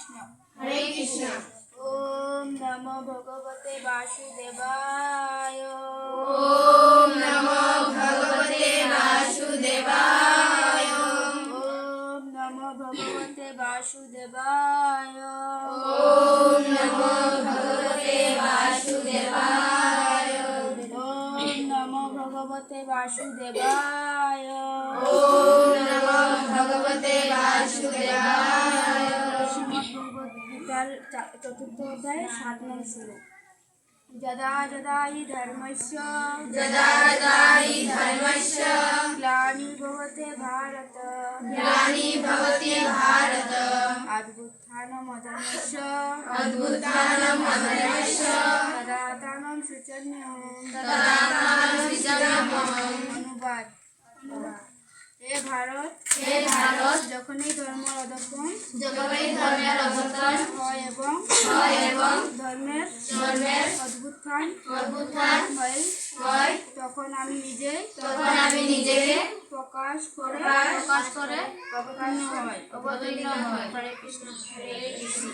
কৃষ্ণ। হরে কৃষ্ণ। ওম নমো ভগবতে বাসুদেবায়। ওম নমো ভগবতে বাসুদেবায়। ওম নমো ভগবতে বাসুদেবায়। ওম নমো ভগবতে বাসুদেবায়। ওম নমো ভগবতে বাসুদেবায়। ওম নমো ভগবতে বাসুদেবায়। শ্রীমদ্ভগবদ্গীতার 4th অধ্যায় 7 নং শ্লোক। যদা যদা হি ধর্মস্য গ্লানির্ভবতি ভারত অভ্যুত্থানম অধর্মস্য তদাত্মাनं সৃজন্যহম। অনুবাদ। হে ভারত, যখনই ধর্মের অধঃপতন হয় এবং ধর্মের অভ্যুত্থান হয়, তখন আমি নিজেকে প্রকাশ করে অবতীর্ণ হয়। হরে কৃষ্ণ।